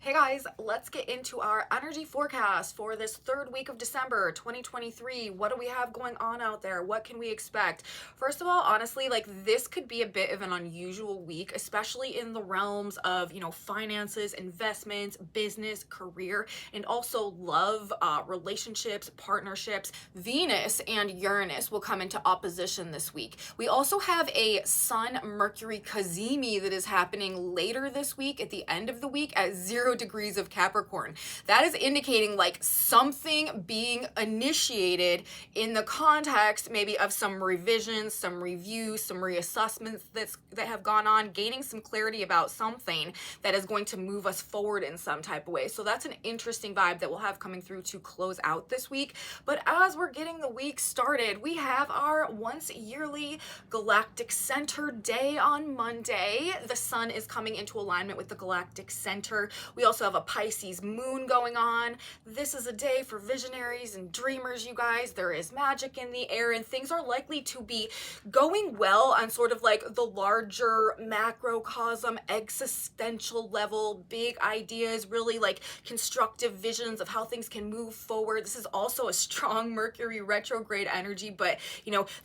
Hey guys, let's get into our energy forecast for this third week of December 2023. What do we have going on out there? What can we expect? First of all, honestly, this could be a bit of an unusual week, especially in the realms of, finances, investments, business, career, and also love, relationships, partnerships. Venus and Uranus will come into opposition this week. We also have a Sun Mercury cazimi that is happening later this week at the end of the week at 0 degrees of Capricorn. That is indicating something being initiated in the context maybe of some revisions, some reviews, some reassessments that have gone on, gaining some clarity about something that is going to move us forward in some type of way. So that's an interesting vibe that we'll have coming through to close out this week. But as we're getting the week started, we have our once yearly Galactic Center day on Monday. The sun is coming into alignment with the Galactic Center. We also have a Pisces moon going on. This is a day for visionaries and dreamers, you guys. There is magic in the air and things are likely to be going well on sort of the larger macrocosm, existential level, big ideas, really constructive visions of how things can move forward. This is also a strong Mercury retrograde energy, but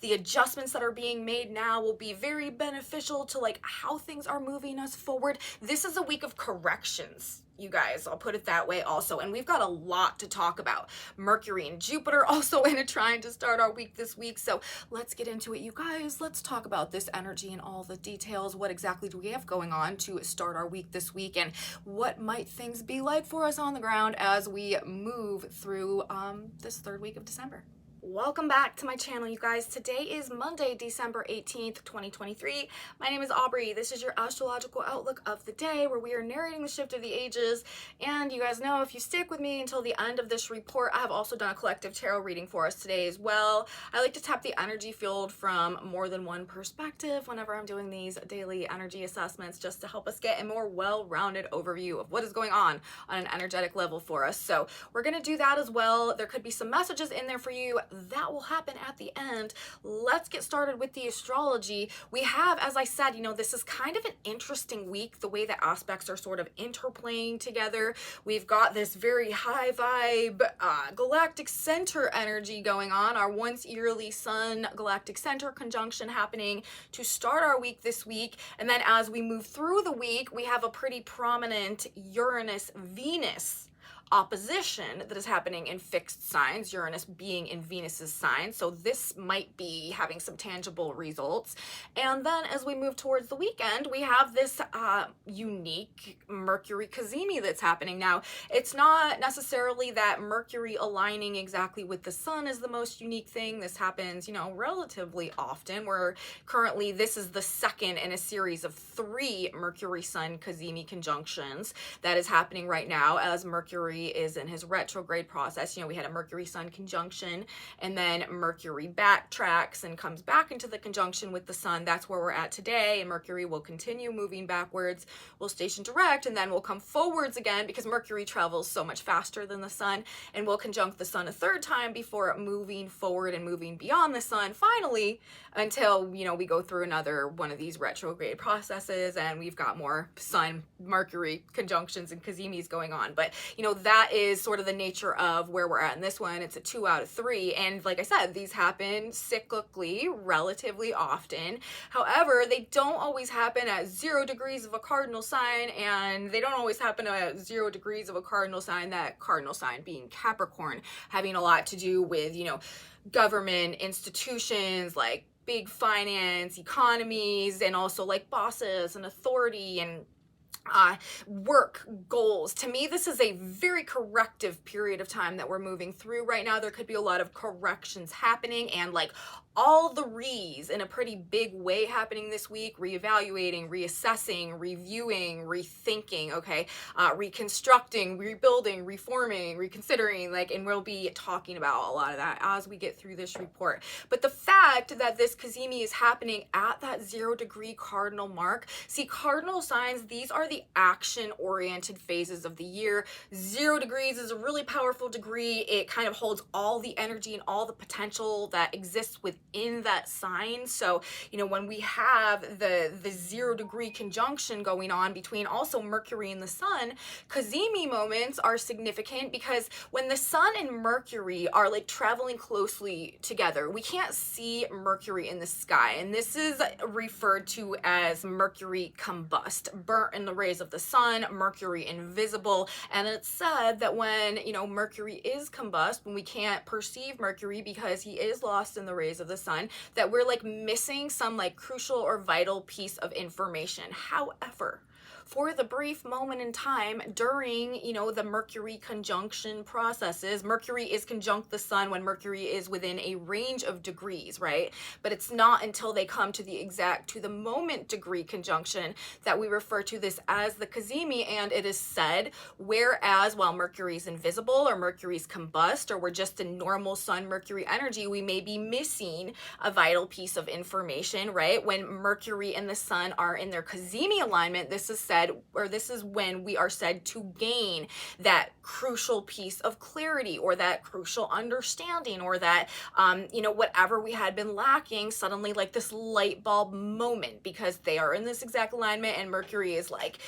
the adjustments that are being made now will be very beneficial to how things are moving us forward. This is a week of corrections, you guys, I'll put it that way also. And we've got a lot to talk about. Mercury and Jupiter also in a trine to start our week this week. So let's get into it, you guys. Let's talk about this energy and all the details. What exactly do we have going on to start our week this week? And what might things be like for us on the ground as we move through this third week of December? Welcome back to my channel, you guys. Today is Monday, December 18th, 2023. My name is Aubrey. This is your astrological outlook of the day where we are narrating the shift of the ages. And you guys know if you stick with me until the end of this report, I have also done a collective tarot reading for us today as well. I like to tap the energy field from more than one perspective whenever I'm doing these daily energy assessments, just to help us get a more well-rounded overview of what is going on an energetic level for us. So we're going to do that as well. There could be some messages in there for you. That will happen at the end. Let's get started with the astrology. We have, as I said, this is kind of an interesting week, the way the aspects are sort of interplaying together. We've got this very high vibe Galactic Center energy going on, our once yearly Sun Galactic Center conjunction happening to start our week this week. And then as we move through the week, we have a pretty prominent Uranus-Venus opposition that is happening in fixed signs, Uranus being in Venus's sign. So this might be having some tangible results. And then as we move towards the weekend, we have this unique Mercury cazimi that's happening. Now, it's not necessarily that Mercury aligning exactly with the sun is the most unique thing. This happens, relatively often. Currently, this is the second in a series of 3 Mercury-Sun cazimi conjunctions that is happening right now as Mercury is in his retrograde process. We had a Mercury-Sun conjunction, and then Mercury backtracks and comes back into the conjunction with the sun. That's where we're at today, and Mercury will continue moving backwards. We'll station direct, and then we'll come forwards again because Mercury travels so much faster than the sun, and we'll conjunct the sun a third time before moving forward and moving beyond the sun finally until, we go through another one of these retrograde processes, and we've got more Sun-Mercury conjunctions and cazimis going on. But, that is sort of the nature of where we're at in this one. It's a 2 out of 3. And like I said, these happen cyclically, relatively often. However, they don't always happen at 0 degrees of a cardinal sign, and they don't always happen at 0 degrees of a cardinal sign, that cardinal sign being Capricorn, having a lot to do with, government institutions, big finance, economies, and also bosses and authority and work goals. To me, this is a very corrective period of time that we're moving through right now. There could be a lot of corrections happening and all the re's in a pretty big way happening this week, reevaluating, reassessing, reviewing, rethinking, reconstructing, rebuilding, reforming, reconsidering, and we'll be talking about a lot of that as we get through this report. But the fact that this cazimi is happening at that 0 degree cardinal mark, see, cardinal signs, these are are the action-oriented phases of the year. 0 degrees is a really powerful degree. It kind of holds all the energy and all the potential that exists within that sign. So, you know, when we have the 0 degree conjunction going on between also Mercury and the sun, cazimi moments are significant because when the sun and Mercury are like traveling closely together, we can't see Mercury in the sky. And this is referred to as Mercury combust, burnt in the rays of the sun, Mercury invisible. And it's said that when, you know, Mercury is combust, when we can't perceive Mercury because he is lost in the rays of the sun, that we're like missing some like crucial or vital piece of information. However, for the brief moment in time during, you know, the Mercury conjunction processes, Mercury is conjunct the sun when Mercury is within a range of degrees, right? But it's not until they come to the exact, to the moment degree conjunction that we refer to this as the cazimi. And it is said, whereas while Mercury is invisible or Mercury's combust, or we're just in normal sun Mercury energy, we may be missing a vital piece of information, right? When Mercury and the sun are in their cazimi alignment, this is said, or this is when we are said to gain that crucial piece of clarity or that crucial understanding, or that, you know, whatever we had been lacking, suddenly like this light bulb moment, because they are in this exact alignment and Mercury is like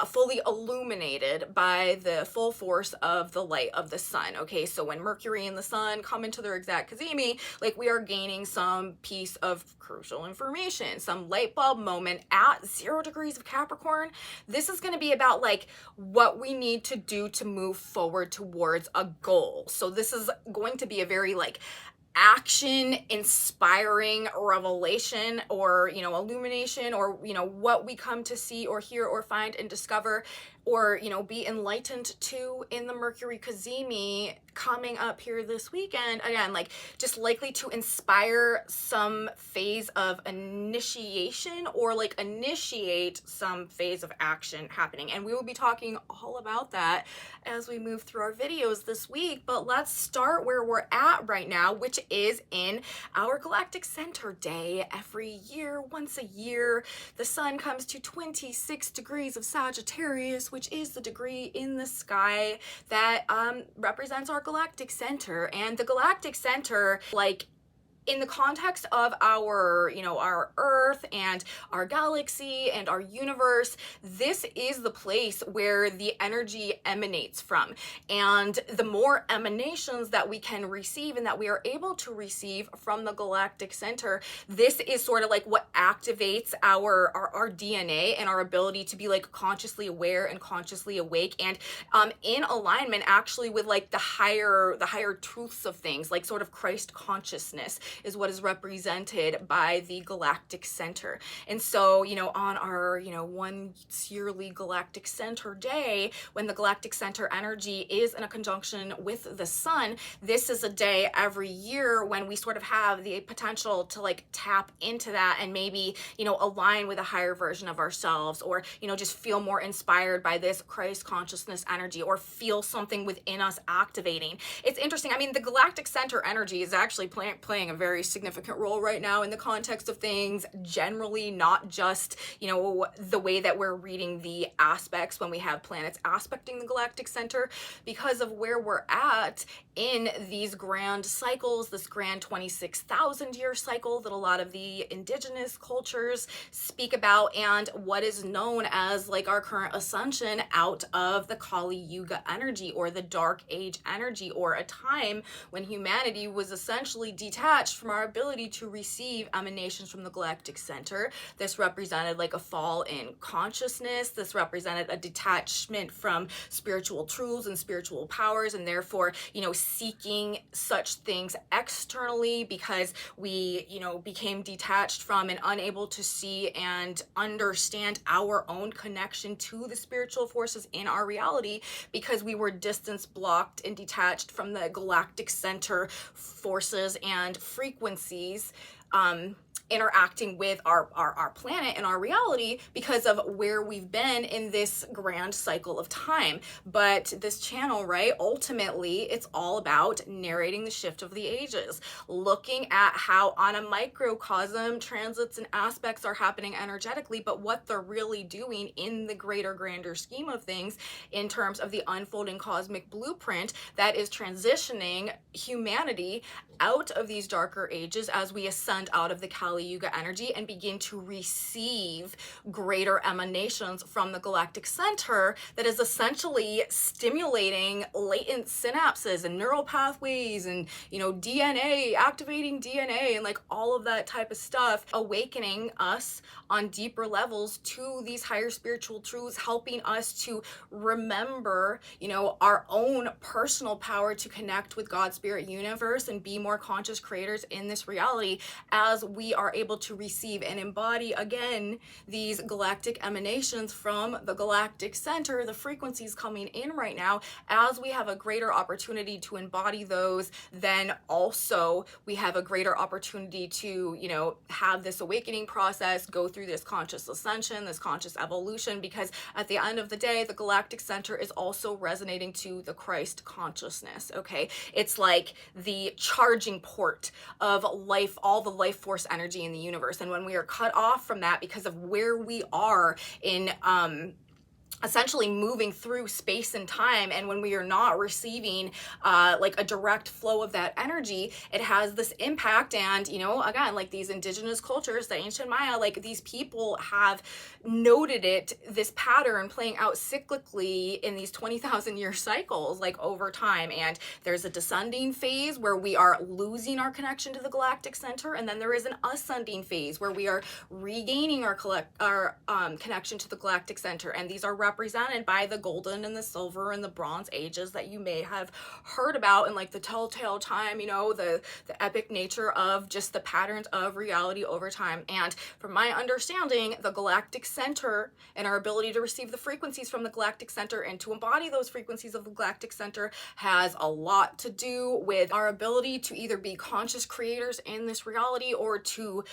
fully illuminated by the full force of the light of the sun. Okay, so when Mercury and the sun come into their exact cazimi, like we are gaining some piece of crucial information, some light bulb moment at 0 degrees of Capricorn. This is going to be about like what we need to do to move forward towards a goal. So this is going to be a very like action inspiring revelation, or, you know, illumination, or, you know, what we come to see or hear or find and discover, or, you know, be enlightened to in the Mercury cazimi coming up here this weekend. Again, like just likely to inspire some phase of initiation, or like initiate some phase of action happening. And we will be talking all about that as we move through our videos this week. But let's start where we're at right now, which is in our Galactic Center day. Every year, once a year, the sun comes to 26 degrees of Sagittarius, which is the degree in the sky that represents our Galactic Center. And the Galactic Center, like in the context of our, you know, our Earth and our galaxy and our universe, this is the place where the energy emanates from. And the more emanations that we can receive and that we are able to receive from the Galactic Center, this is sort of like what activates our DNA and our ability to be like consciously aware and consciously awake, and in alignment actually with like the higher truths of things, like sort of Christ consciousness is what is represented by the Galactic Center. And so, you know, on our, you know, once yearly Galactic Center day, when the Galactic Center energy is in a conjunction with the sun, this is a day every year when we sort of have the potential to like tap into that and maybe, you know, align with a higher version of ourselves, or, you know, just feel more inspired by this Christ consciousness energy, or feel something within us activating. It's interesting. I mean, the Galactic Center energy is actually playing a very significant role right now in the context of things generally, not just, you know, the way that we're reading the aspects when we have planets aspecting the Galactic Center, because of where we're at in these grand cycles, this grand 26,000 year cycle that a lot of the indigenous cultures speak about, and what is known as like our current ascension out of the Kali Yuga energy, or the Dark Age energy, or a time when humanity was essentially detached from our ability to receive emanations from the Galactic Center. This represented like a fall in consciousness. This represented a detachment from spiritual truths and spiritual powers, and therefore, you know, seeking such things externally because we, you know, became detached from and unable to see and understand our own connection to the spiritual forces in our reality, because we were distance blocked and detached from the Galactic Center forces and frequencies interacting with our planet and our reality because of where we've been in this grand cycle of time. But this channel, right, ultimately it's all about narrating the shift of the ages, looking at how on a microcosm transits and aspects are happening energetically, but what they're really doing in the greater grander scheme of things in terms of the unfolding cosmic blueprint that is transitioning humanity out of these darker ages as we ascend out of the Kali Yuga energy and begin to receive greater emanations from the galactic center that is essentially stimulating latent synapses and neural pathways and, you know, DNA, activating DNA and like all of that type of stuff, awakening us on deeper levels to these higher spiritual truths, helping us to remember, you know, our own personal power to connect with God, spirit, universe, and be more conscious creators in this reality as we are able to receive and embody again these galactic emanations from the galactic center, the frequencies coming in right now. As we have a greater opportunity to embody those, then also we have a greater opportunity to, you know, have this awakening process, go through this conscious ascension, this conscious evolution, because at the end of the day, the galactic center is also resonating to the Christ consciousness. Okay, it's like the charging port of life, all the life force energy in the universe. And when we are cut off from that because of where we are in essentially moving through space and time, and when we are not receiving like a direct flow of that energy, it has this impact. And, you know, again, like these indigenous cultures, the ancient Maya, like these people have noted it, this pattern playing out cyclically in these 20,000 year cycles, like over time. And there's a descending phase where we are losing our connection to the galactic center, and then there is an ascending phase where we are regaining our connection to the galactic center. And these are represented by the golden and the silver and the bronze ages that you may have heard about, and like the telltale time, you know, the epic nature of just the patterns of reality over time. And from my understanding, the galactic center and our ability to receive the frequencies from the galactic center and to embody those frequencies of the galactic center has a lot to do with our ability to either be conscious creators in this reality or to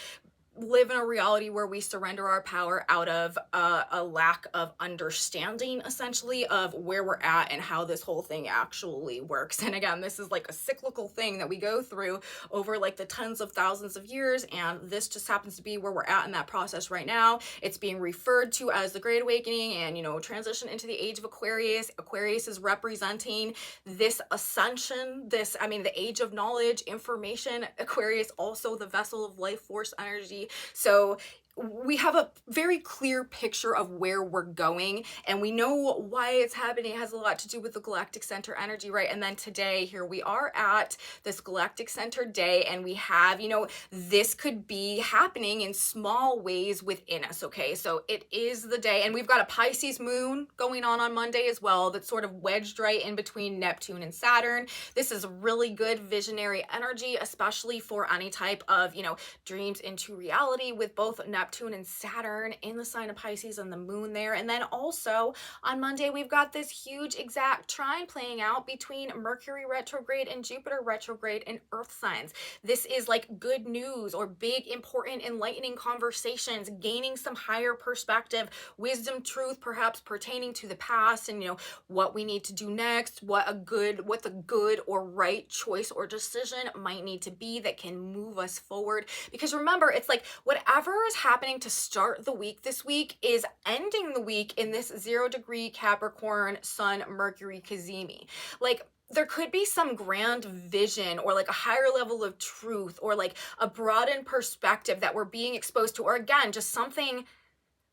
live in a reality where we surrender our power out of a lack of understanding, essentially, of where we're at and how this whole thing actually works. And again, this is like a cyclical thing that we go through over like the tens of thousands of years, and this just happens to be where we're at in that process right now. It's being referred to as the Great Awakening and, you know, transition into the age of Aquarius. Aquarius is representing this ascension, this, I mean, the age of knowledge, information. Aquarius also the vessel of life force energy. So we have a very clear picture of where we're going, and we know why it's happening. It has a lot to do with the galactic center energy, right? And then today, here we are at this galactic center day, and we have, you know, this could be happening in small ways within us, okay? So it is the day, and we've got a Pisces moon going on Monday as well that's sort of wedged right in between Neptune and Saturn. This is really good visionary energy, especially for any type of, you know, dreams into reality with both Neptune and Saturn in the sign of Pisces and the moon there. And then also on Monday, we've got this huge exact trine playing out between Mercury retrograde and Jupiter retrograde in earth signs. This is like good news or big, important, enlightening conversations, gaining some higher perspective, wisdom, truth, perhaps pertaining to the past and, you know, what we need to do next, what the good or right choice or decision might need to be that can move us forward. Because remember, it's like whatever is happening to start the week this week is ending the week in this 0-degree Capricorn Sun Mercury Cazimi. Like, there could be some grand vision or like a higher level of truth or like a broadened perspective that we're being exposed to, or again, just something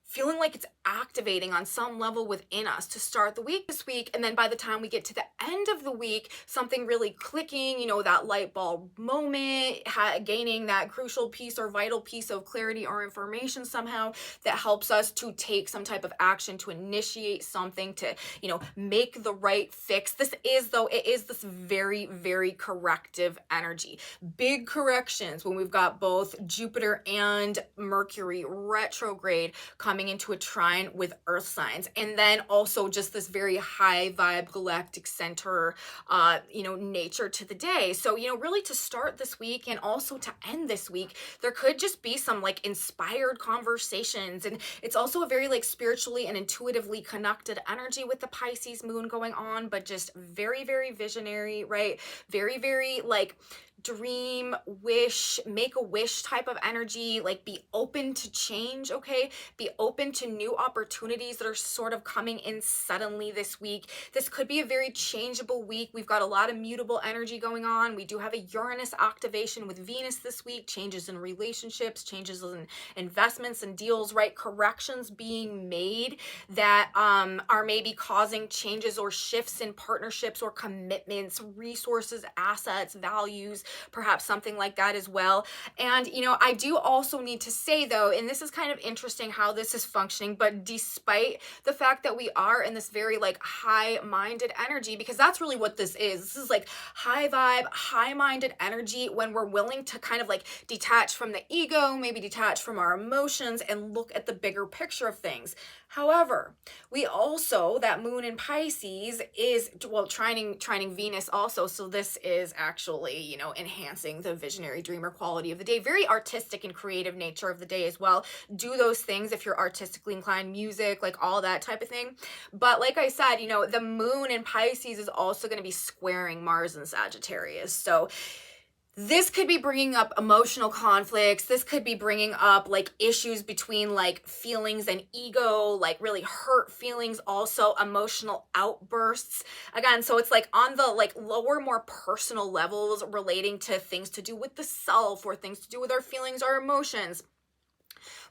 feeling like it's activating on some level within us to start the week this week. And then by the time we get to the end of the week, something really clicking, you know, that light bulb moment, gaining that crucial piece or vital piece of clarity or information somehow that helps us to take some type of action, to initiate something, to, you know, make the right fix. This is, though, it is this very, very corrective energy. Big corrections when we've got both Jupiter and Mercury retrograde coming coming into a trine with earth signs. And then also just this very high vibe galactic center, nature to the day. So, really to start this week and also to end this week, there could just be some like inspired conversations. And it's also a very like spiritually and intuitively connected energy with the Pisces moon going on, but just very, very visionary, right? Very, very like dream, wish, make a wish type of energy, like be open to change, okay? Be open to new opportunities that are sort of coming in suddenly this week. This could be a very changeable week. We've got a lot of mutable energy going on. We do have a Uranus activation with Venus this week, changes in relationships, changes in investments and deals, right? Corrections being made that are maybe causing changes or shifts in partnerships or commitments, resources, assets, values, perhaps something like that as well. And, I do also need to say though, and this is kind of interesting how this is functioning, but despite the fact that we are in this very like high-minded energy, because that's really what this is. This is like high vibe, high-minded energy when we're willing to kind of like detach from the ego, maybe detach from our emotions and look at the bigger picture of things. However, we also, that moon in Pisces is, well, trining Venus also. So this is actually, enhancing the visionary dreamer quality of the day. Very artistic and creative nature of the day as well. Do those things if you're artistically inclined, music, like all that type of thing. But like I said, the moon in Pisces is also going to be squaring Mars and Sagittarius. So this could be bringing up emotional conflicts. This could be bringing up like issues between like feelings and ego, like really hurt feelings, also emotional outbursts. Again, so it's like on the like lower, more personal levels relating to things to do with the self or things to do with our feelings, our emotions.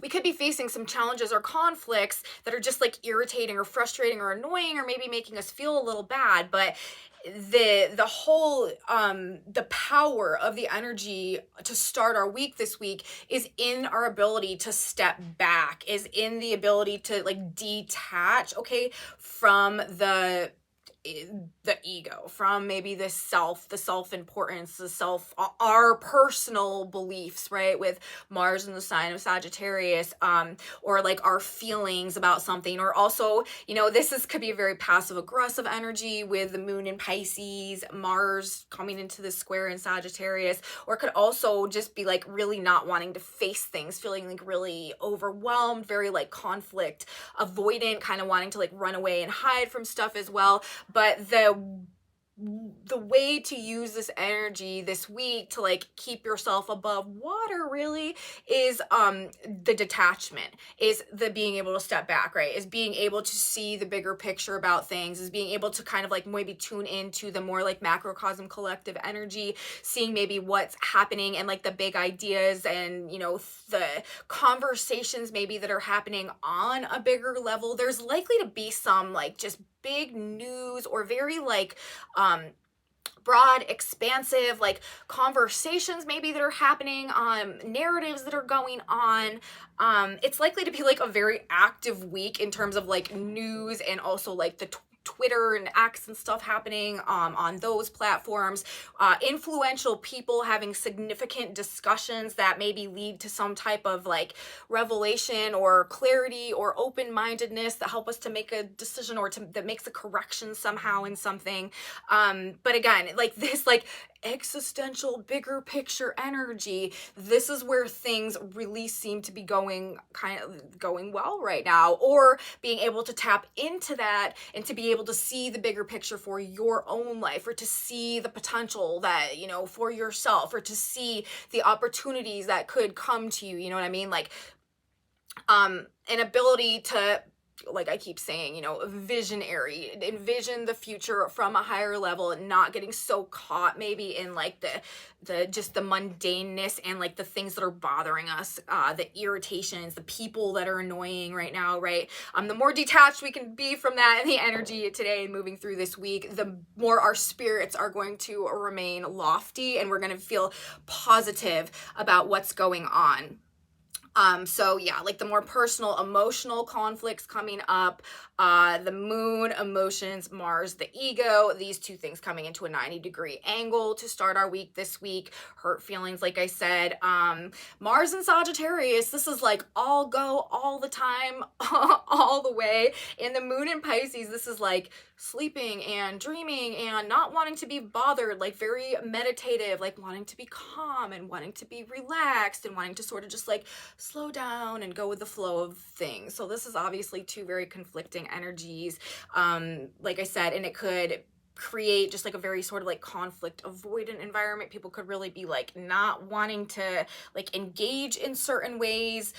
We could be facing some challenges or conflicts that are just like irritating or frustrating or annoying or maybe making us feel a little bad, but the whole the power of the energy to start our week this week is in our ability to step back, is in the ability to like detach, okay, from the ego, from maybe the self-importance, our personal beliefs, right? With Mars in the sign of Sagittarius, or like our feelings about something, or also, could be a very passive aggressive energy with the moon in Pisces, Mars coming into the square in Sagittarius, or it could also just be like really not wanting to face things, feeling like really overwhelmed, very like conflict avoidant, kind of wanting to like run away and hide from stuff as well. But the way to use this energy this week to like keep yourself above water really is the detachment, is the being able to step back, right? Is being able to see the bigger picture about things, is being able to kind of like maybe tune into the more like macrocosm collective energy, seeing maybe what's happening and like the big ideas and the conversations maybe that are happening on a bigger level. There's likely to be some like just big news or very like broad, expansive, like conversations maybe that are happening, narratives that are going on. It's likely to be like a very active week in terms of like news and also like the Twitter and X and stuff happening on those platforms, influential people having significant discussions that maybe lead to some type of like revelation or clarity or open-mindedness that help us to make a decision or that makes a correction somehow in something. But again, like this like existential bigger picture energy, this is where things really seem to be going well right now, or being able to tap into that and to be able to see the bigger picture for your own life, or to see the potential that for yourself, or to see the opportunities that could come to you, what I mean, like an ability to, like I keep saying, visionary, envision the future from a higher level and not getting so caught maybe in like the just the mundaneness and like the things that are bothering us, the irritations, the people that are annoying right now, right? The more detached we can be from that and the energy today and moving through this week, the more our spirits are going to remain lofty and we're going to feel positive about what's going on. So yeah, like the more personal, emotional conflicts coming up, the moon, emotions, Mars, the ego, these two things coming into a 90-degree angle to start our week this week. Hurt feelings, like I said. Mars and Sagittarius, this is like all go all the time, all the way. And the moon in Pisces, this is like sleeping and dreaming and not wanting to be bothered, like very meditative, like wanting to be calm and wanting to be relaxed and wanting to sort of just like slow down and go with the flow of things. So this is obviously two very conflicting energies, like I said, and it could create just like a very sort of like conflict avoidant environment. People could really be like not wanting to like engage in certain ways,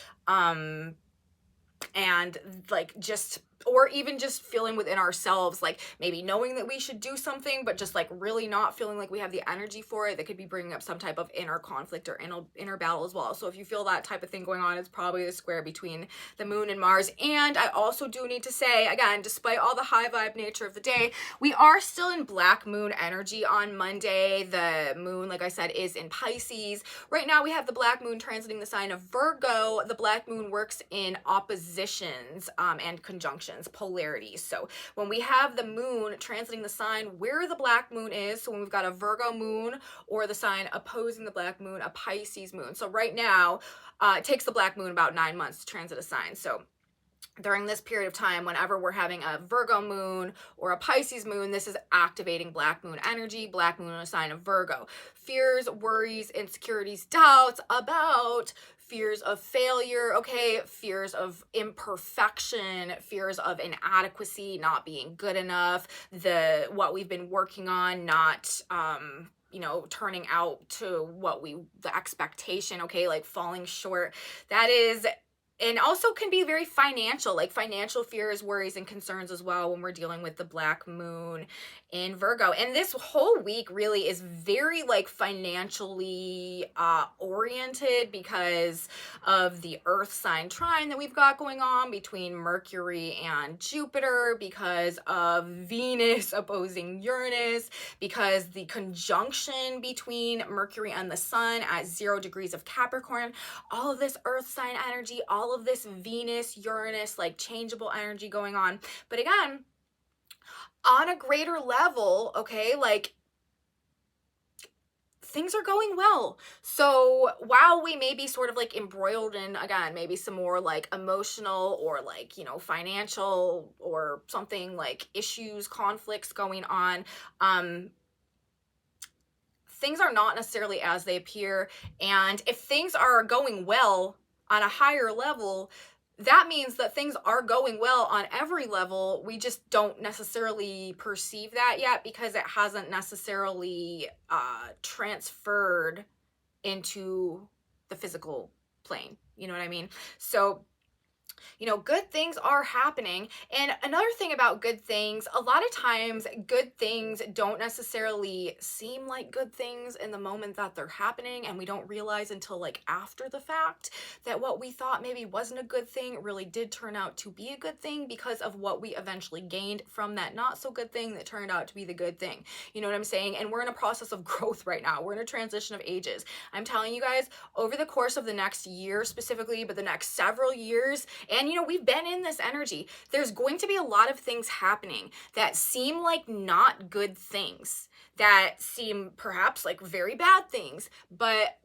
and like just, or even just feeling within ourselves, like maybe knowing that we should do something, but just like really not feeling like we have the energy for it. That could be bringing up some type of inner conflict or inner battle as well. So if you feel that type of thing going on, it's probably the square between the moon and Mars. And I also do need to say, again, despite all the high vibe nature of the day, we are still in black moon energy on Monday. The moon, like I said, is in Pisces. Right now we have the black moon transiting the sign of Virgo. The black moon works in oppositions and conjunctions, polarities. So when we have the moon transiting the sign where the black moon is, so when we've got a Virgo moon or the sign opposing the black moon, a Pisces moon. So right now, it takes the black moon about 9 months to transit a sign. So during this period of time, whenever we're having a Virgo moon or a Pisces moon, this is activating black moon energy. Black moon in a sign of Virgo. Fears, worries, insecurities, doubts about fears of failure, okay, fears of imperfection, fears of inadequacy, not being good enough, what we've been working on not turning out to the expectation, okay, like falling short. That is, and also can be very financial, like financial fears, worries, and concerns as well when we're dealing with the black moon in Virgo. And this whole week really is very like financially oriented because of the earth sign trine that we've got going on between Mercury and Jupiter, because of Venus opposing Uranus, because the conjunction between Mercury and the sun at 0 degrees of Capricorn, all of this earth sign energy, all of this Venus, Uranus, like changeable energy going on. But again, on a greater level, okay, like things are going well. So while we may be sort of like embroiled in, again, maybe some more like emotional or like, financial or something like issues, conflicts going on, things are not necessarily as they appear. And if things are going well on a higher level, that means that things are going well on every level. We just don't necessarily perceive that yet because it hasn't necessarily transferred into the physical plane. You know what I mean? So good things are happening. And another thing about good things, a lot of times good things don't necessarily seem like good things in the moment that they're happening, and we don't realize until like after the fact that what we thought maybe wasn't a good thing really did turn out to be a good thing because of what we eventually gained from that not so good thing that turned out to be the good thing. You know what I'm saying? And we're in a process of growth right now. We're in a transition of ages. I'm telling you guys, over the course of the next year specifically, but the next several years, and we've been in this energy, there's going to be a lot of things happening that seem like not good things, that seem perhaps like very bad things, but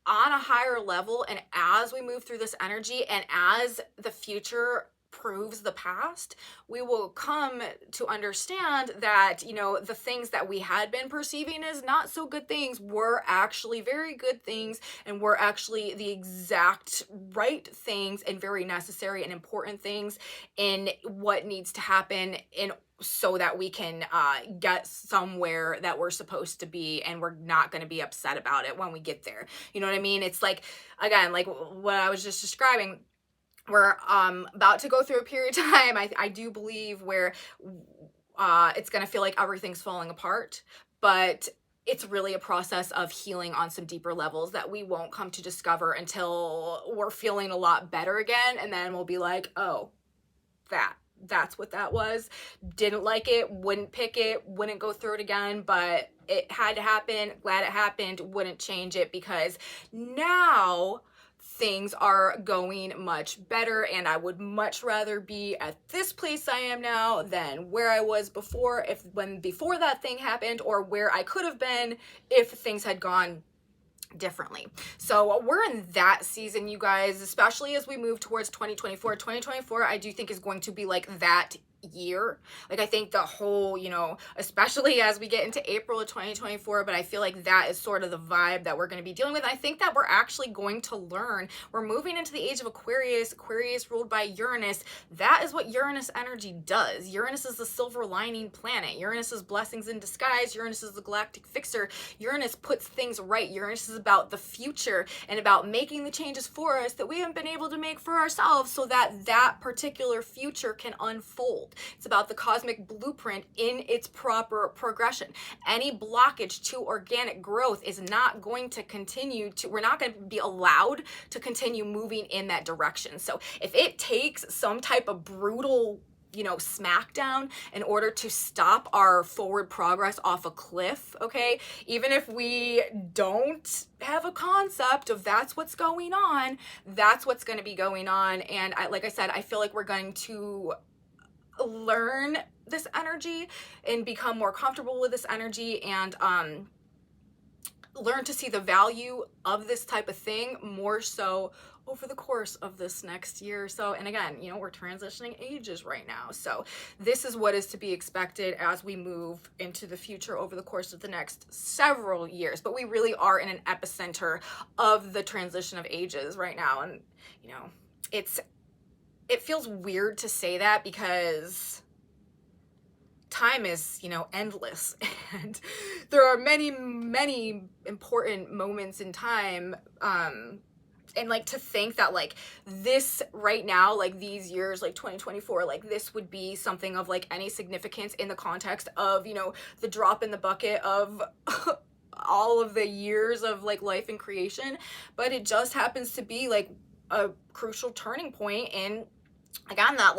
on a higher level. And as we move through this energy and as the future proves the past, we will come to understand that, the things that we had been perceiving as not so good things were actually very good things and were actually the exact right things and very necessary and important things in what needs to happen so that we can get somewhere that we're supposed to be, and we're not going to be upset about it when we get there. You know what I mean? It's like, again, like what I was just describing, we're about to go through a period of time, I do believe, where it's going to feel like everything's falling apart, but it's really a process of healing on some deeper levels that we won't come to discover until we're feeling a lot better again, and then we'll be like, oh, that's what that was. Didn't like it, wouldn't pick it, wouldn't go through it again, but it had to happen. Glad it happened, wouldn't change it, because now things are going much better, and I would much rather be at this place I am now than where I was before, before that thing happened, or where I could have been if things had gone differently. So we're in that season, you guys, especially as we move towards 2024. 2024, I do think is going to be like that year. Like, I think the whole, especially as we get into April of 2024, but I feel like that is sort of the vibe that we're going to be dealing with. I think that we're actually going to learn. We're moving into the age of Aquarius ruled by Uranus. That is what Uranus energy does. Uranus is the silver lining planet. Uranus is blessings in disguise. Uranus is the galactic fixer. Uranus puts things right. Uranus is about the future and about making the changes for us that we haven't been able to make for ourselves, so that that particular future can unfold. It's about the cosmic blueprint in its proper progression. Any blockage to organic growth is not going to we're not going to be allowed to continue moving in that direction. So if it takes some type of brutal smackdown in order to stop our forward progress off a cliff, okay? Even if we don't have a concept of that's what's going on, that's what's going to be going on. And like I said, I feel like we're going to learn this energy and become more comfortable with this energy, and learn to see the value of this type of thing more so over the course of this next year or so. And again, we're transitioning ages right now, so this is what is to be expected as we move into the future over the course of the next several years. But we really are in an epicenter of the transition of ages right now, and it feels weird to say that because time is, endless, and there are many, many important moments in time, and like to think that like this right now, like these years, like 2024, like this would be something of like any significance in the context of, the drop in the bucket of all of the years of like life and creation. But it just happens to be like a crucial turning point in, again, that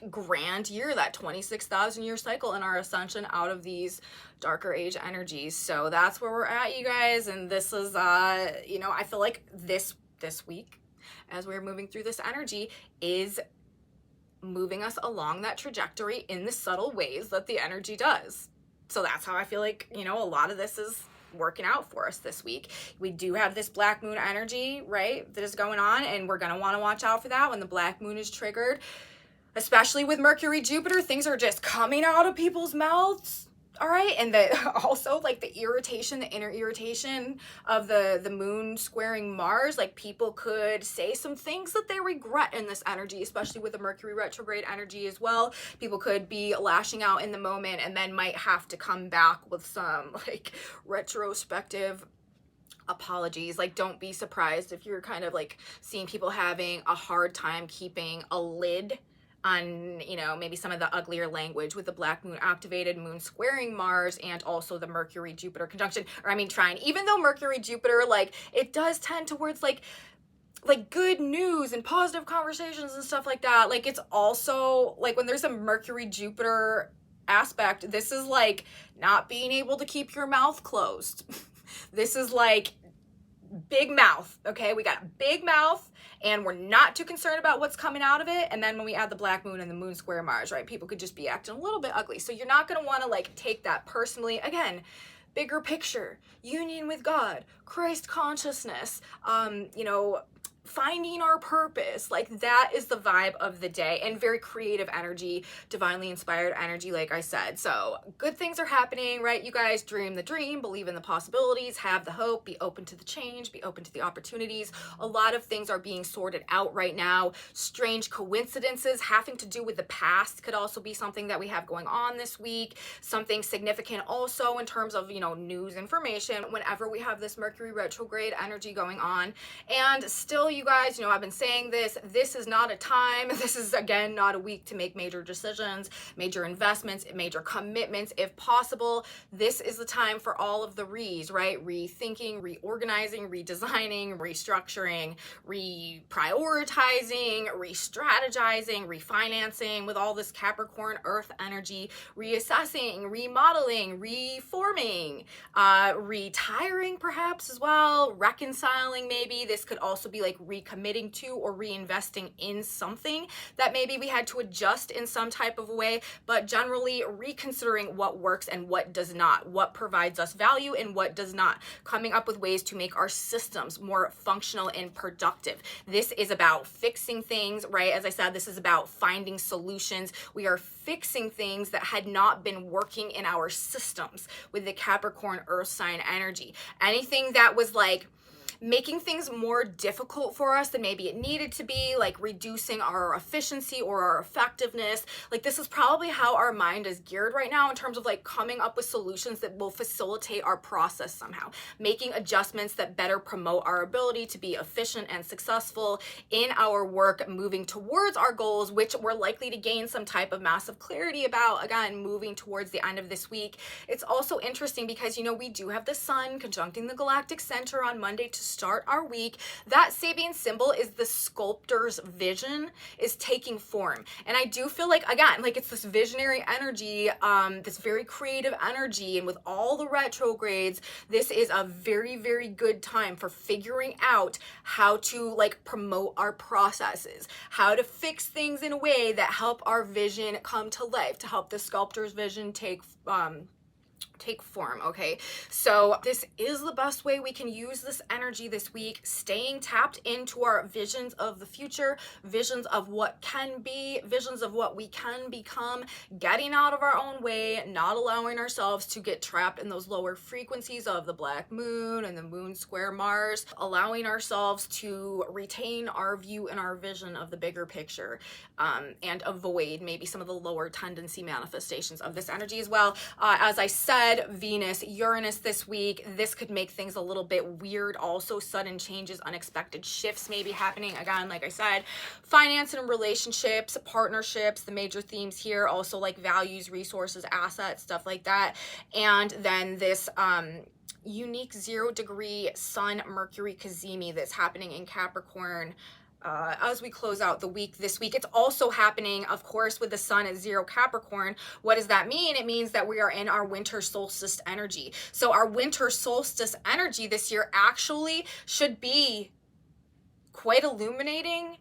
grand year, that 26,000 year cycle in our ascension out of these darker age energies. So that's where we're at, you guys. And this is I feel like this week, as we're moving through this energy, is moving us along that trajectory in the subtle ways that the energy does. So that's how I feel like, a lot of this is working out for us this week. We do have this black moon energy, right, that is going on, and we're going to want to watch out for that when the black moon is triggered, especially with Mercury, Jupiter. Things are just coming out of people's mouths. All right. And also like the inner irritation of the moon squaring Mars, like people could say some things that they regret in this energy, especially with the Mercury retrograde energy as well. People could be lashing out in the moment and then might have to come back with some like retrospective apologies. Like, don't be surprised if you're kind of like seeing people having a hard time keeping a lid on, maybe some of the uglier language with the black moon activated, moon squaring Mars, and also the Mercury Jupiter conjunction, trine. Even though Mercury Jupiter, like, it does tend towards like good news and positive conversations and stuff like that. Like, it's also like when there's a Mercury Jupiter aspect, this is like not being able to keep your mouth closed. This is like big mouth, okay? We got a big mouth, and we're not too concerned about what's coming out of it. And then when we add the black moon and the moon square Mars, right, people could just be acting a little bit ugly. So you're not going to want to like take that personally. Again, bigger picture, union with God, Christ consciousness, finding our purpose. Like, that is the vibe of the day, and very creative energy, divinely inspired energy, like I said. So good things are happening, right? You guys, dream the dream, believe in the possibilities, have the hope, be open to the change, be open to the opportunities. A lot of things are being sorted out right now. Strange coincidences having to do with the past could also be something that we have going on this week. Something significant also in terms of, news information whenever we have this Mercury retrograde energy going on. And still, you guys, I've been saying this is not a time, this is again not a week to make major decisions, major investments, major commitments. If possible, this is the time for all of the re's, right? Rethinking, reorganizing, redesigning, restructuring, reprioritizing, re-strategizing, refinancing with all this Capricorn earth energy, reassessing, remodeling, reforming, retiring perhaps as well, reconciling maybe. This could also be like recommitting to or reinvesting in something that maybe we had to adjust in some type of way, but generally reconsidering what works and what does not, what provides us value and what does not, coming up with ways to make our systems more functional and productive. This is about fixing things, right? As I said, this is about finding solutions. We are fixing things that had not been working in our systems with the Capricorn earth sign energy. Anything that was like making things more difficult for us than maybe it needed to be, like reducing our efficiency or our effectiveness. Like this is probably how our mind is geared right now in terms of like coming up with solutions that will facilitate our process somehow, making adjustments that better promote our ability to be efficient and successful in our work, moving towards our goals, which we're likely to gain some type of massive clarity about, again, moving towards the end of this week. It's also interesting because, we do have the sun conjuncting the galactic center on Monday to start our week. That Sabian symbol is the sculptor's vision is taking form. And I do feel like, again, like it's this visionary energy, this very creative energy. And with all the retrogrades, this is a very, very good time for figuring out how to like promote our processes, how to fix things in a way that help our vision come to life, to help the sculptor's vision take form, okay? So this is the best way we can use this energy this week, staying tapped into our visions of the future, visions of what can be, visions of what we can become, getting out of our own way, not allowing ourselves to get trapped in those lower frequencies of the black moon and the moon square Mars, allowing ourselves to retain our view and our vision of the bigger picture, and avoid maybe some of the lower tendency manifestations of this energy as well. As I said, Venus, Uranus this week, this could make things a little bit weird. Also, sudden changes, unexpected shifts may be happening. Again, like I said, finance and relationships, partnerships, the major themes here, also like values, resources, assets, stuff like that. And then this unique 0-degree Sun Mercury cazimi that's happening in Capricorn as we close out the week this week. It's also happening, of course, with the sun at 0 Capricorn. What does that mean? It means that we are in our winter solstice energy. So our winter solstice energy this year actually should be quite illuminating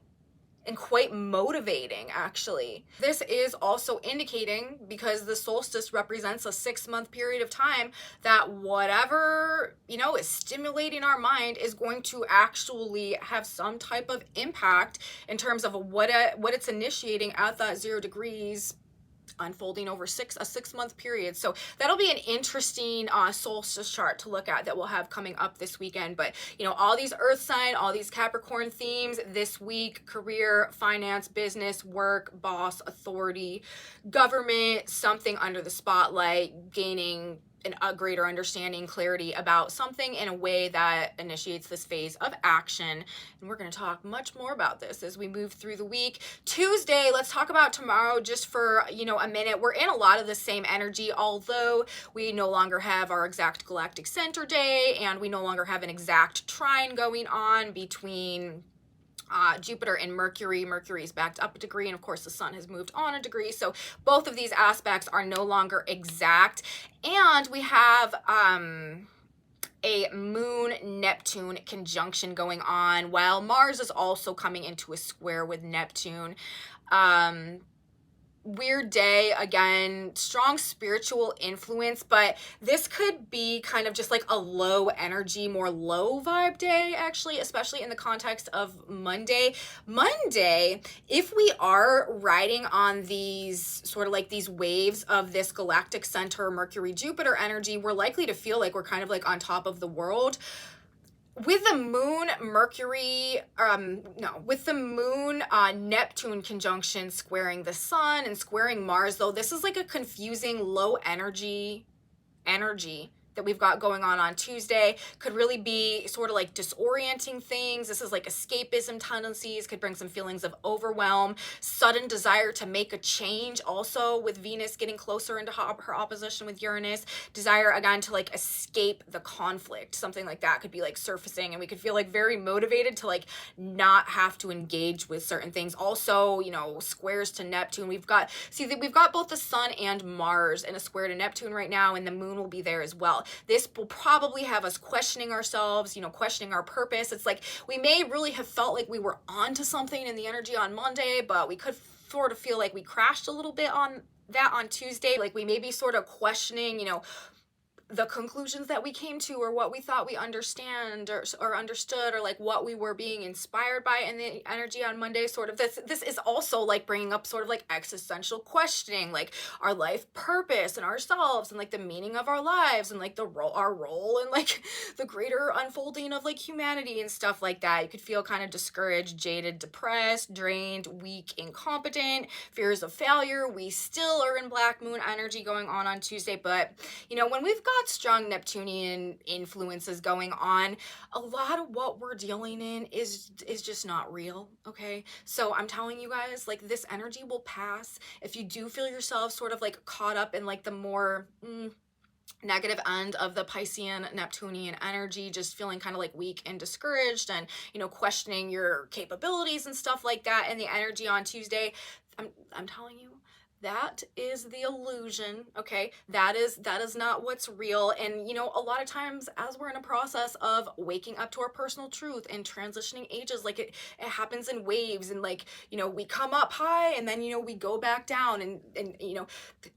and quite motivating, actually. This is also indicating, because the solstice represents a 6-month period of time, that whatever, is stimulating our mind is going to actually have some type of impact in terms of what it's initiating at that 0 degrees, unfolding over a 6-month period. So that'll be an interesting solstice chart to look at that we'll have coming up this weekend. But all these earth sign, all these Capricorn themes this week: career, finance, business, work, boss, authority, government, something under the spotlight, gaining a greater understanding, clarity about something in a way that initiates this phase of action. And we're going to talk much more about this as we move through the week. Tuesday, let's talk about tomorrow just for, a minute. We're in a lot of the same energy, although we no longer have our exact galactic center day, and we no longer have an exact trine going on between Jupiter and Mercury. Mercury is backed up a degree, and of course the sun has moved on a degree. So both of these aspects are no longer exact. And we have a Moon-Neptune conjunction going on, while Mars is also coming into a square with Neptune. Weird day, again, strong spiritual influence, but this could be kind of just like a low energy, more low vibe day, actually, especially in the context of Monday. Monday, if we are riding on these sort of like these waves of this galactic center Mercury Jupiter energy, we're likely to feel like we're kind of like on top of the world. With the moon Mercury, with the moon Neptune conjunction squaring the sun and squaring Mars, though, this is like a confusing low energy that we've got going on Tuesday could really be sort of like disorienting things. This is like escapism tendencies, could bring some feelings of overwhelm, sudden desire to make a change, also with Venus getting closer into her opposition with Uranus, desire again to like escape the conflict. Something like that could be like surfacing, and we could feel like very motivated to like not have to engage with certain things. Also, you know, squares to Neptune. We've got both the sun and Mars in a square to Neptune right now, and the moon will be there as well. This will probably have us questioning ourselves, you know, questioning our purpose. It's like we may really have felt like we were onto something in the energy on Monday, but we could sort of feel like we crashed a little bit on that on Tuesday. Like we may be sort of questioning, you know, the conclusions that we came to, or what we thought we understand or understood, or like what we were being inspired by in the energy on Monday. Sort of this is also like bringing up sort of like existential questioning, like our life purpose and ourselves, and like the meaning of our lives, and like our role and like the greater unfolding of like humanity and stuff like that. You could feel kind of discouraged, jaded, depressed, drained, weak, incompetent, fears of failure. We still are in black moon energy going on Tuesday, but you know, when we've got strong Neptunian influences going on, a lot of what we're dealing in is just not real, okay? So I'm telling you guys, like, this energy will pass. If you do feel yourself sort of like caught up in like the more negative end of the Piscean Neptunian energy, just feeling kind of like weak and discouraged, and you know, questioning your capabilities and stuff like that, and the energy on Tuesday, I'm telling you, that is the illusion, okay? That is not what's real. And you know, a lot of times as we're in a process of waking up to our personal truth and transitioning ages, like it happens in waves, and like, you know, we come up high and then, you know, we go back down, and you know,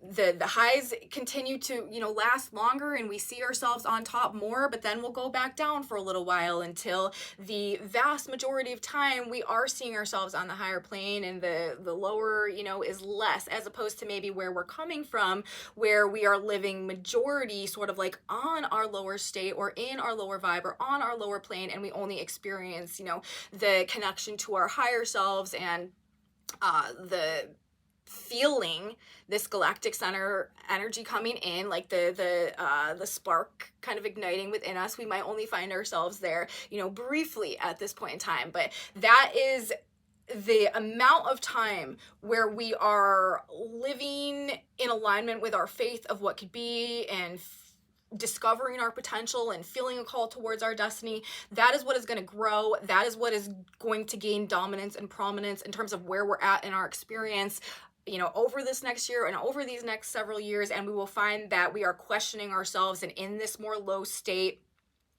the highs continue to, you know, last longer, and we see ourselves on top more, but then we'll go back down for a little while until the vast majority of time we are seeing ourselves on the higher plane, and the lower, you know, is less, as opposed to maybe where we're coming from, where we are living majority sort of like on our lower state, or in our lower vibe, or on our lower plane, and we only experience, you know, the connection to our higher selves, and the feeling this galactic center energy coming in, like the spark kind of igniting within us. We might only find ourselves there, you know, briefly at this point in time, but that is the amount of time where we are living in alignment with our faith of what could be, and discovering our potential and feeling a call towards our destiny. That is what is going to grow. That is what is going to gain dominance and prominence in terms of where we're at in our experience, you know, over this next year and over these next several years. And we will find that we are questioning ourselves, and in this more low state,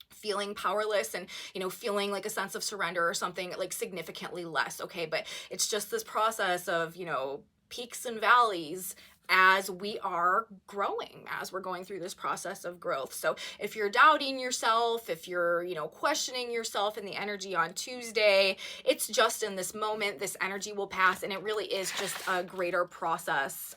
feeling powerless, and you know, feeling like a sense of surrender or something like significantly less, okay? But it's just this process of, you know, peaks and valleys as we are growing, as we're going through this process of growth. So if you're doubting yourself, if you're, you know, questioning yourself in the energy on Tuesday, it's just in this moment. This energy will pass, and it really is just a greater process,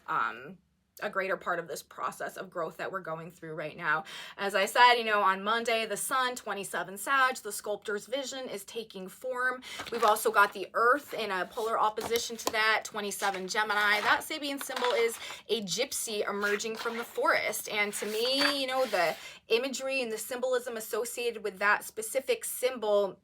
a greater part of this process of growth that we're going through right now. As I said, you know, on Monday, the sun, 27 Sag, the sculptor's vision is taking form. We've also got the earth in a polar opposition to that, 27 Gemini. That Sabian symbol is a gypsy emerging from the forest. And to me, you know, the imagery and the symbolism associated with that specific symbol,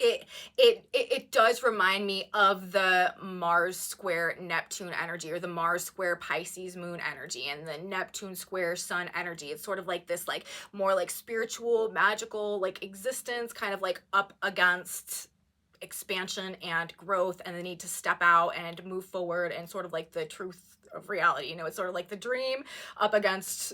it does remind me of the Mars square Neptune energy, or the Mars square Pisces moon energy, and the Neptune square sun energy. It's sort of like this, like more like spiritual, magical, like existence, kind of like up against expansion and growth, and the need to step out and move forward, and sort of like the truth of reality. You know, it's sort of like the dream up against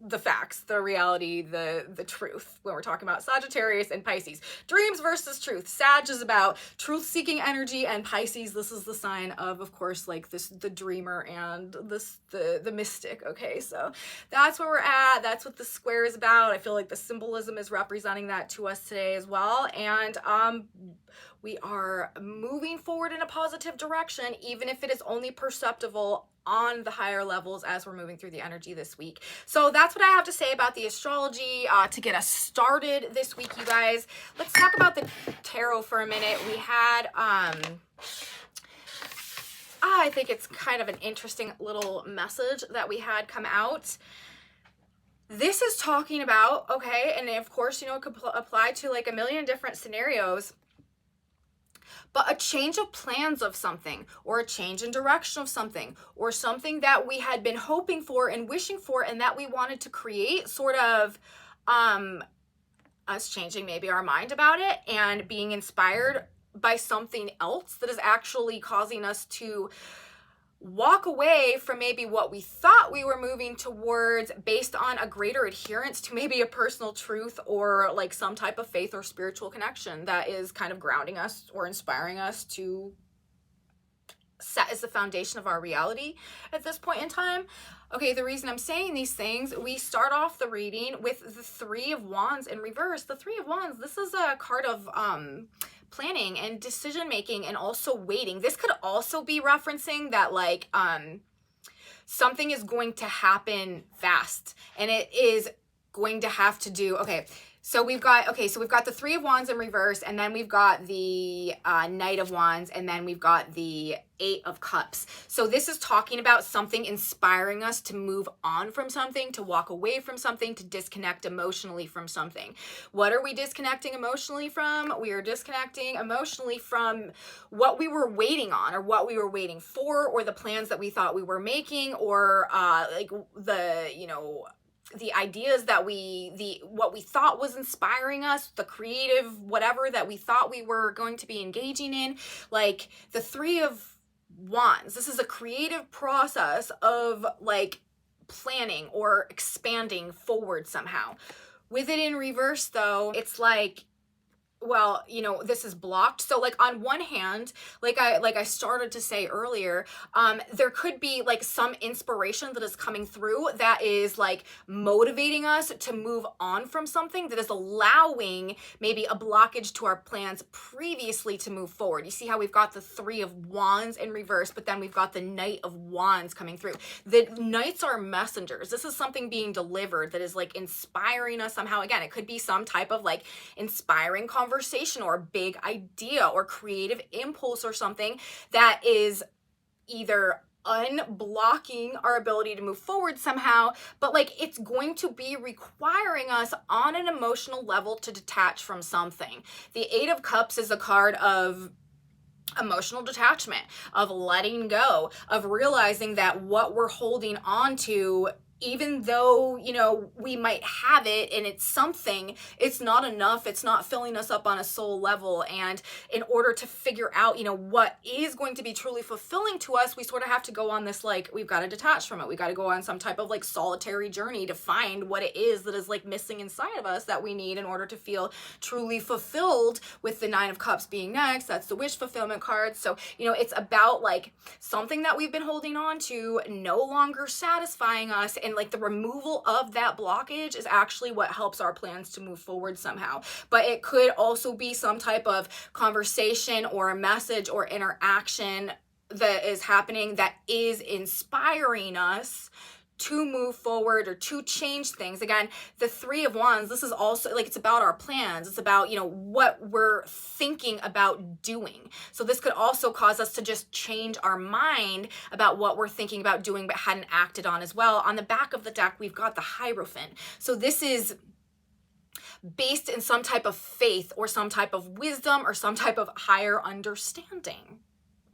the facts, the reality, the truth, when we're talking about Sagittarius and Pisces. Dreams versus truth. Sag is about truth-seeking energy, and Pisces, this is the sign of course, like this, the dreamer and this, the mystic, okay? So that's where we're at. That's what the square is about. I feel like the symbolism is representing that to us today as well. And we are moving forward in a positive direction, even if it is only perceptible on the higher levels as we're moving through the energy this week. So that's what I have to say about the astrology to get us started this week, you guys. Let's talk about the tarot for a minute. We had I think it's kind of an interesting little message that we had come out. this is talking about, okay, and of course, you know, it could apply to like a million different scenarios, but a change of plans of something, or a change in direction of something, or something that we had been hoping for and wishing for and that we wanted to create, sort of us changing maybe our mind about it and being inspired by something else that is actually causing us to walk away from maybe what we thought we were moving towards based on a greater adherence to maybe a personal truth or like some type of faith or spiritual connection that is kind of grounding us or inspiring us to set as the foundation of our reality at this point in time. Okay, the reason I'm saying these things, we start off the reading with the Three of Wands in reverse. The Three of Wands, this is a card of planning and decision making and also waiting. This could also be referencing that like something is going to happen fast, and it is going to have to do, so we've got the Three of Wands in reverse, and then we've got the Knight of Wands, and then we've got the Eight of Cups. So this is talking about something inspiring us to move on from something, to walk away from something, to disconnect emotionally from something. What are we disconnecting emotionally from? We are disconnecting emotionally from what we were waiting on, or what we were waiting for, or the plans that we thought we were making, or like the, you know, the ideas that what we thought was inspiring us, the creative whatever that we thought we were going to be engaging in. Like the Three of Wands, this is a creative process of like planning or expanding forward somehow. With it in reverse though, it's like, well, you know, this is blocked. So like on one hand, like I started to say earlier, there could be like some inspiration that is coming through that is like motivating us to move on from something, that is allowing maybe a blockage to our plans previously to move forward. You see how we've got the Three of Wands in reverse, but then we've got the Knight of Wands coming through. The Knights are messengers. This is something being delivered that is like inspiring us somehow. Again, it could be some type of like inspiring conversation or a big idea or creative impulse or something that is either unblocking our ability to move forward somehow, but like it's going to be requiring us on an emotional level to detach from something. The Eight of Cups is a card of emotional detachment, of letting go, of realizing that what we're holding on to, even though, you know, we might have it and it's something, it's not enough. It's not filling us up on a soul level. And in order to figure out, you know, what is going to be truly fulfilling to us, we sort of have to go on this, like, we've got to detach from it. We got to go on some type of like solitary journey to find what it is that is like missing inside of us that we need in order to feel truly fulfilled, with the Nine of Cups being next. That's the wish fulfillment card. So, you know, it's about like something that we've been holding on to no longer satisfying us, and like the removal of that blockage is actually what helps our plans to move forward somehow. But it could also be some type of conversation or a message or interaction that is happening that is inspiring us to move forward or to change things. Again, the Three of Wands, this is also like, it's about our plans. It's about, you know, what we're thinking about doing. So this could also cause us to just change our mind about what we're thinking about doing but hadn't acted on as well. On the back of the deck, we've got the Hierophant. So this is based in some type of faith or some type of wisdom or some type of higher understanding,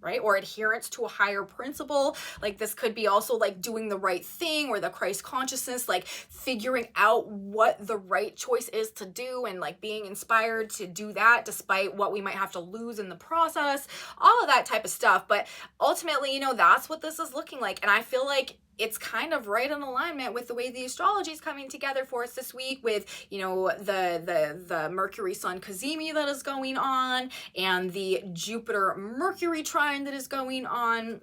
right? Or adherence to a higher principle. Like this could be also like doing the right thing, or the Christ consciousness, like figuring out what the right choice is to do and like being inspired to do that despite what we might have to lose in the process, all of that type of stuff. But ultimately, you know, that's what this is looking like. And I feel like it's kind of right in alignment with the way the astrology is coming together for us this week, with, you know, the Mercury Sun Cazimi that is going on, and the Jupiter Mercury trine that is going on,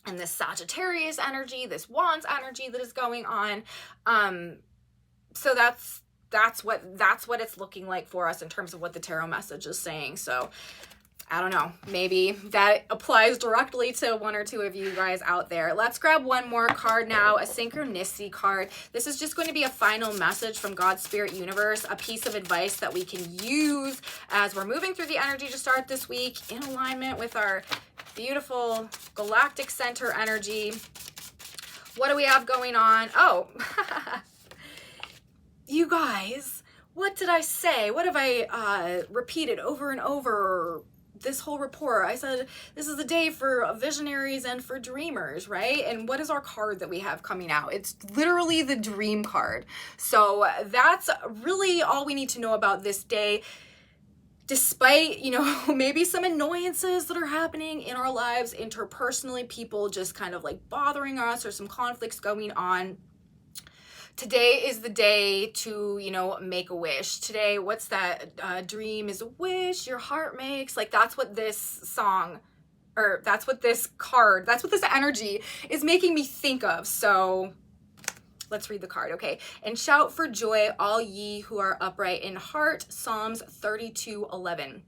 and this Sagittarius energy, this Wands energy that is going on. So that's what it's looking like for us in terms of what the tarot message is saying. So I don't know, maybe that applies directly to one or two of you guys out there. Let's grab one more card now, a synchronicity card. This is just going to be a final message from God's Spirit Universe, a piece of advice that we can use as we're moving through the energy to start this week in alignment with our beautiful galactic center energy. What do we have going on? Oh, you guys, what did I say? What have I repeated over and over this whole report? I said this is a day for visionaries and for dreamers, right? And what is our card that we have coming out? It's literally the dream card. So that's really all we need to know about this day. Despite, you know, maybe some annoyances that are happening in our lives interpersonally, people just kind of like bothering us or some conflicts going on, today is the day to, you know, make a wish. Today, what's that? Dream is a wish your heart makes. Like, that's what this song, or that's what this card, that's what this energy is making me think of. So let's read the card, okay? And shout for joy, all ye who are upright in heart. Psalms 32:11.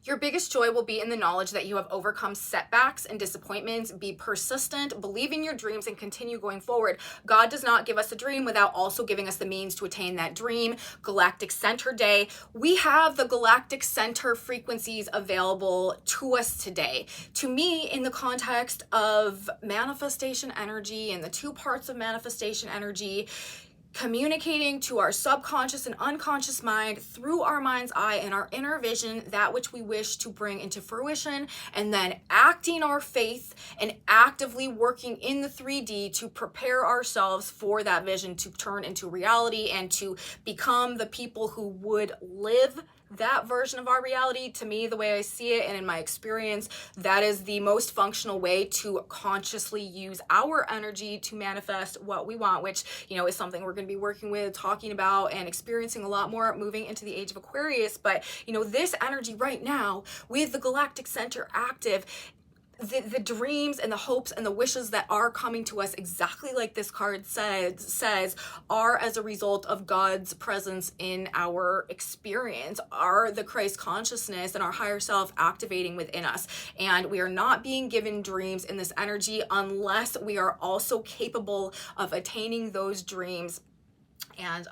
Your biggest joy will be in the knowledge that you have overcome setbacks and disappointments. Be persistent, believe in your dreams, and continue going forward. God does not give us a dream without also giving us the means to attain that dream. Galactic Center Day. We have the Galactic Center frequencies available to us today. To me, in the context of manifestation energy and the two parts of manifestation energy, communicating to our subconscious and unconscious mind through our mind's eye and our inner vision that which we wish to bring into fruition, and then acting our faith and actively working in the 3D to prepare ourselves for that vision to turn into reality and to become the people who would live that version of our reality. To me, the way I see it and in my experience, that is the most functional way to consciously use our energy to manifest what we want, which, you know, is something we're going to be working with, talking about, and experiencing a lot more moving into the age of Aquarius. But, you know, this energy right now with the Galactic Center active, the dreams and the hopes and the wishes that are coming to us, exactly like this card says, are as a result of God's presence in our experience, are the Christ consciousness and our higher self activating within us. And we are not being given dreams in this energy unless we are also capable of attaining those dreams and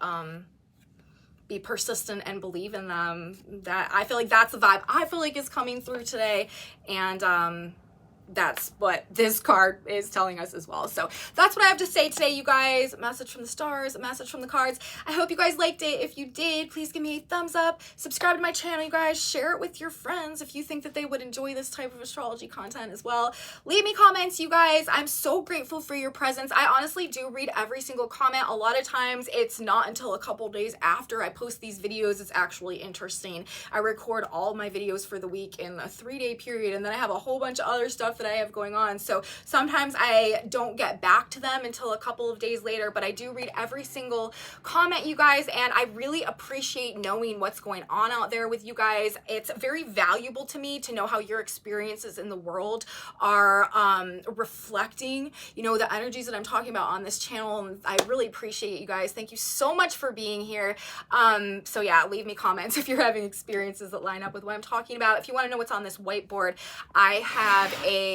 be persistent and believe in them. That, I feel like that's the vibe I feel like is coming through today. And that's what this card is telling us as well. So that's what I have to say today, you guys. A message from the stars, a message from the cards. I hope you guys liked it. If you did, please give me a thumbs up. Subscribe to my channel, you guys. Share it with your friends if you think that they would enjoy this type of astrology content as well. Leave me comments, you guys. I'm so grateful for your presence. I honestly do read every single comment. A lot of times it's not until a couple days after I post these videos it's actually interesting. I record all my videos for the week in a 3-day period, and then I have a whole bunch of other stuff that I have going on. So sometimes I don't get back to them until a couple of days later, but I do read every single comment, you guys, and I really appreciate knowing what's going on out there with you guys. It's very valuable to me to know how your experiences in the world are reflecting, you know, the energies that I'm talking about on this channel. And I really appreciate you guys. Thank you so much for being here. So yeah, leave me comments if you're having experiences that line up with what I'm talking about. If you want to know what's on this whiteboard, I have a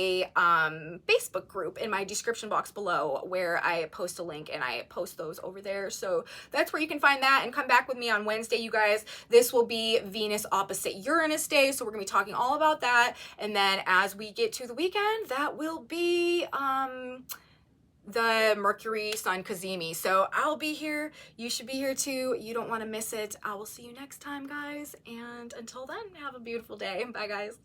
Facebook group in my description box below where I post a link, and I post those over there. So that's where you can find that, and come back with me on Wednesday, you guys. This will be Venus opposite Uranus day, so we're gonna be talking all about that. And then as we get to the weekend, that will be the Mercury Sun Kazemi. So I'll be here, you should be here too. You don't want to miss it. I will see you next time, guys, and until then, have a beautiful day. Bye, guys.